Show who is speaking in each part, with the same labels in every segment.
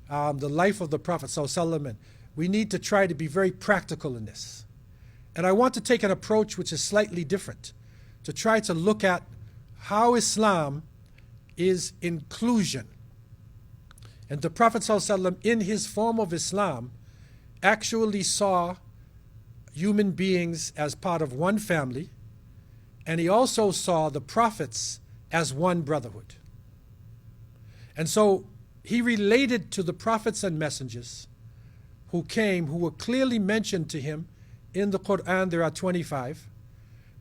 Speaker 1: the life of the Prophet ﷺ, we need to try to be very practical in this. And I want to take an approach which is slightly different, to try to look at how Islam is inclusion. And the Prophet ﷺ, in his form of Islam, actually saw human beings as part of one family, and he also saw the prophets as one brotherhood. And so he related to the prophets and messengers who came, who were clearly mentioned to him in the Quran. There are 25.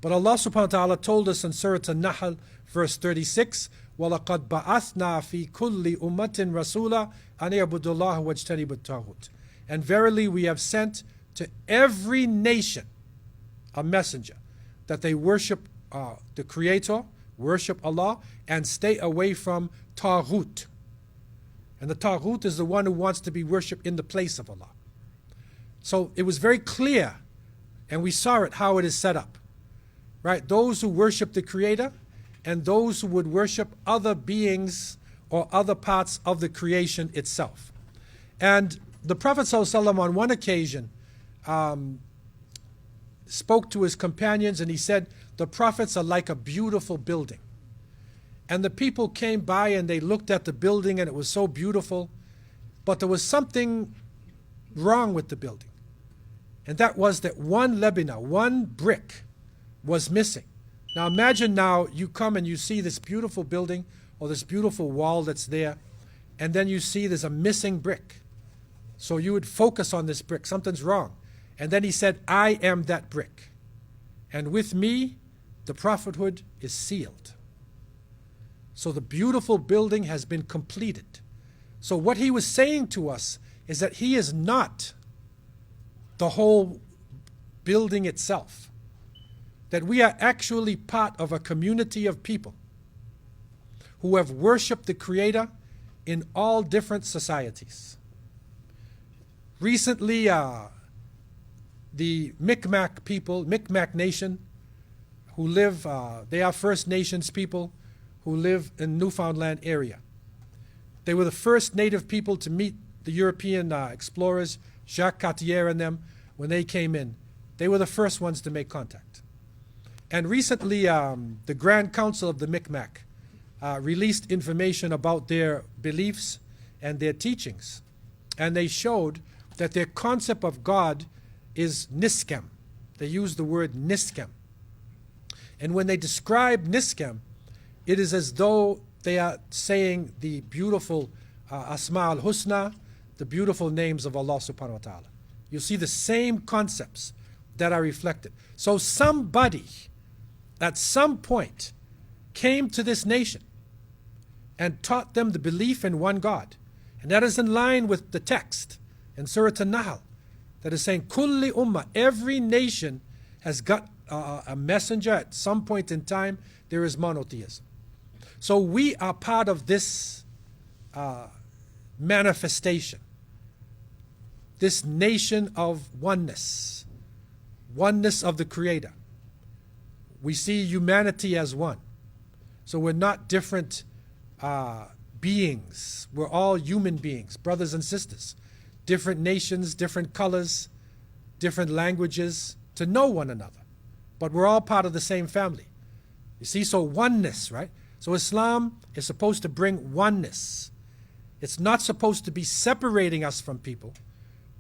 Speaker 1: But Allah subhanahu wa ta'ala told us in Surah An-Nahl, verse 36, وَلَقَدْ بَعَثْنَا فِي كُلِّ أُمَّةٍ رَسُولًا أَنْ يَعْبُدُوا اللَّهَ وَاجْتَنِبُوا الطَّاغُوتَ. And verily we have sent to every nation a messenger, that they worship the Creator, worship Allah, and stay away from Taghut. And the Taghut is the one who wants to be worshipped in the place of Allah. So it was very clear, and we saw it, how it is set up. Right? Those who worship the Creator and those who would worship other beings or other parts of the creation itself. And the Prophet ﷺ on one occasion spoke to his companions, and he said, the prophets are like a beautiful building. And the people came by and they looked at the building and it was so beautiful, but there was something wrong with the building. And that was that one lebina, one brick, was missing. Now imagine now you come and you see this beautiful building or this beautiful wall that's there, and then you see there's a missing brick. So you would focus on this brick, something's wrong. And then he said, I am that brick. And with me, the prophethood is sealed. So the beautiful building has been completed. So what he was saying to us is that he is not the whole building itself. That we are actually part of a community of people who have worshipped the Creator in all different societies. Recently, the Mi'kmaq people, Mi'kmaq Nation, who live, they are First Nations people who live in Newfoundland area. They were the first native people to meet the European explorers, Jacques Cartier and them, when they came in. They were the first ones to make contact. And recently, the Grand Council of the Mi'kmaq released information about their beliefs and their teachings. And they showed that their concept of God is Niskem. They use the word Niskem. And when they describe Niskem, it is as though they are saying the beautiful Asma al-Husna, the beautiful names of Allah subhanahu wa ta'ala. You see the same concepts that are reflected. So somebody at some point came to this nation and taught them the belief in one God. And that is in line with the text in Surah An-Nahl that is saying, Kulli ummah, every nation has got a messenger at some point in time. There is monotheism. So we are part of this manifestation, this nation of oneness, oneness of the Creator. We see humanity as one. So we're not different beings. We're all human beings, brothers and sisters. Different nations, different colors, different languages, to know one another. But we're all part of the same family. You see, so oneness, right? So Islam is supposed to bring oneness. It's not supposed to be separating us from people,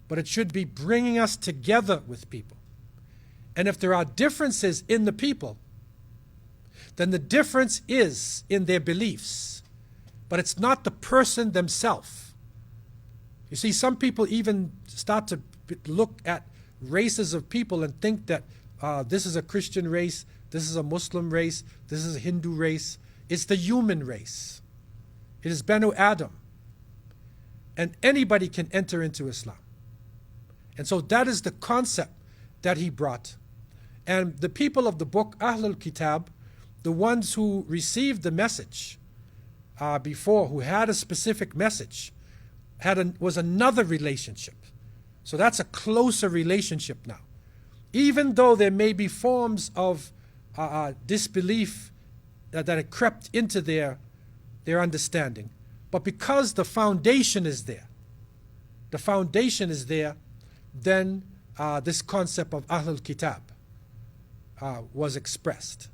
Speaker 1: but it should be bringing us together with people. And if there are differences in the people, then the difference is in their beliefs, but it's not the person themselves. You see, some people even start to look at races of people and think that this is a Christian race, this is a Muslim race, this is a Hindu race. It's the human race. It is Banu Adam. And anybody can enter into Islam. And so that is the concept that he brought. And the people of the book, Ahlul Kitab, the ones who received the message before, who had a specific message, was another relationship. So that's a closer relationship now. Even though there may be forms of disbelief that had crept into their understanding, but because the foundation is there, the foundation is there, then this concept of Ahlul Kitab was expressed.